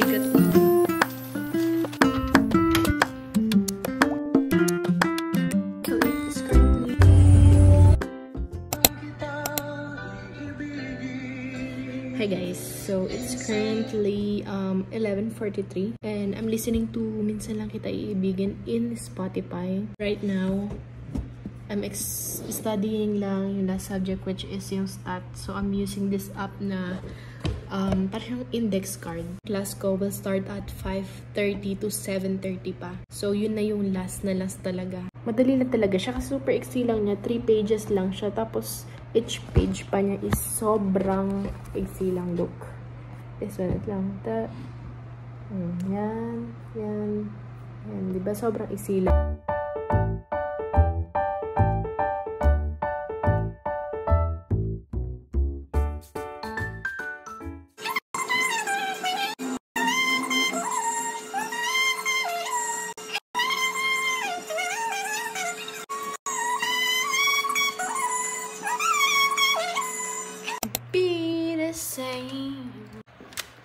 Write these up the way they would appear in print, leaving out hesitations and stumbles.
bigat. So it is currently... Hi guys, so it's currently 11:43 and I'm listening to Minsan Lang Kita Iibigin in Spotify. Right now, I'm studying lang yung last subject, which is yung stats. So I'm using this app na parang index card. Class ko will start at 5:30 to 7:30 pa. So yun na yung last talaga. Madali lang talaga siya kasi super easy lang niya. 3 pages lang siya. Tapos each page pa niya is sobrang easy lang. Look. This one lang. Yan. Diba? Sobrang easy lang.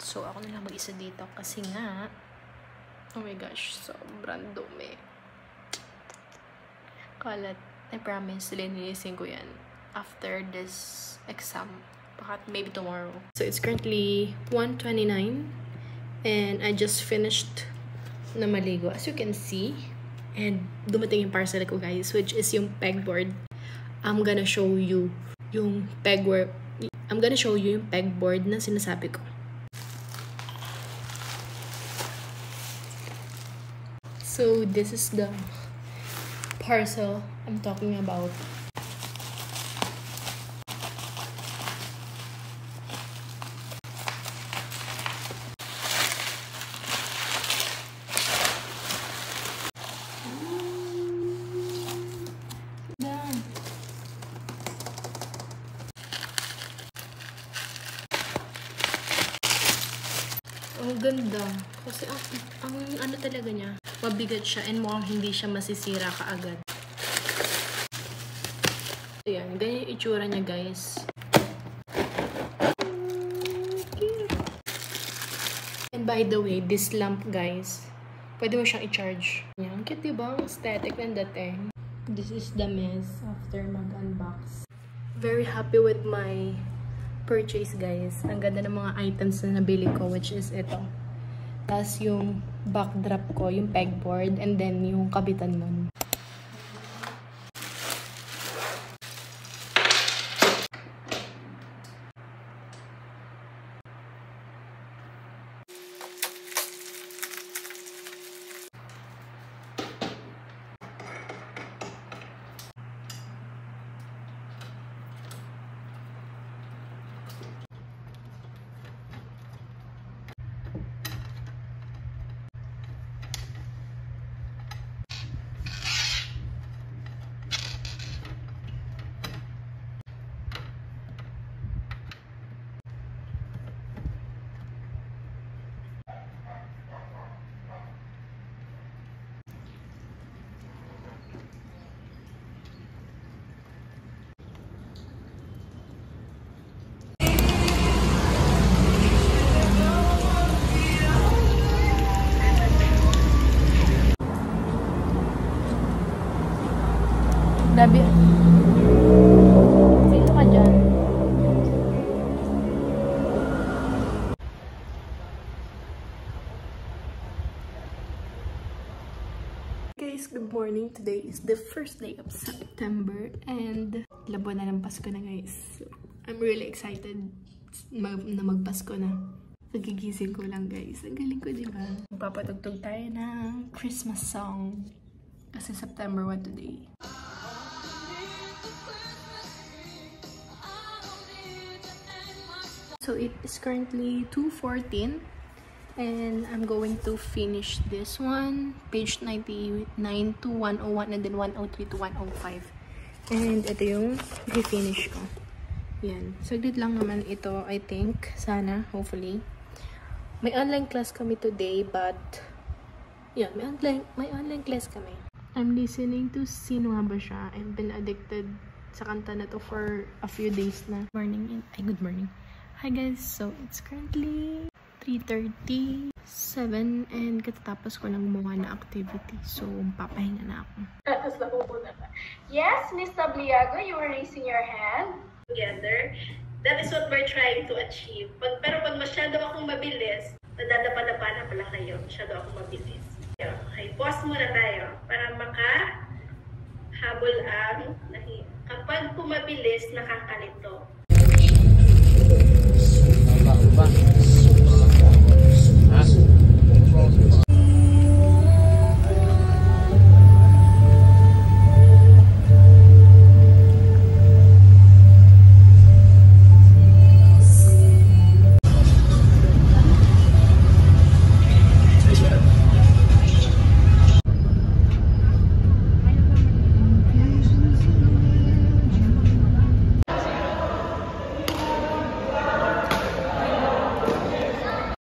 So, ako na lang mag-isa dito kasi nga, oh my gosh, sobrang dumi. Kalat, I promise, linisin ko yan after this exam. Baka maybe tomorrow. So, it's currently 1:29 and I just finished na maligo. As you can see, and dumating yung parcel ko guys, which is yung pegboard. I'm gonna show you yung pegboard. Na sinasabi ko. So this is the parcel I'm talking about. Ang ganda. Kasi ang ano talaga niya, mabigat siya and mukhang hindi siya masisira kaagad. Ayan, ganyan yung itsura niya guys. And by the way, this lamp guys, pwede mo siyang i-charge. Ayan, cute diba? Ang aesthetic ng dating. This is the mess after mag-unbox. Very happy with my purchase guys. Ang ganda ng mga items na nabili ko, which is ito. Tapos yung backdrop ko, yung pegboard, and then yung kabitan nun. Dabi. Sino ka dyan? Guys, good morning. Today is the first day of September and labo na ng Pasko na guys. I'm really excited na magpasko na. Nagigising ko lang guys. Ang galing ko diba? Magpapatugtog tayo ng Christmas song. Kasi September 1 today. So it is currently 2:14 and I'm going to finish this one, page 99 to 101 and then 103 to 105. And ito yung i-finish ko. Yan. Saglit lang naman ito, I think. Sana, hopefully. May online class kami today, but yan, may online class kami. I'm listening to Sino Nga Ba Siya. I've been addicted sa kanta na to for a few days na. Good morning. Hi guys, so it's currently 3:37 and katatapos ko lang gumawa na activity. So, papahinga na ako. Yes, Miss Tabliago, you were raising your hand. Together. That is what we're trying to achieve. Pero pag masyado akong mabilis, nadadapa-dapa na pala kayo. Masyado akong mabilis. Okay, pause muna tayo para makahabol ang kapag pumabilis, nakakalito.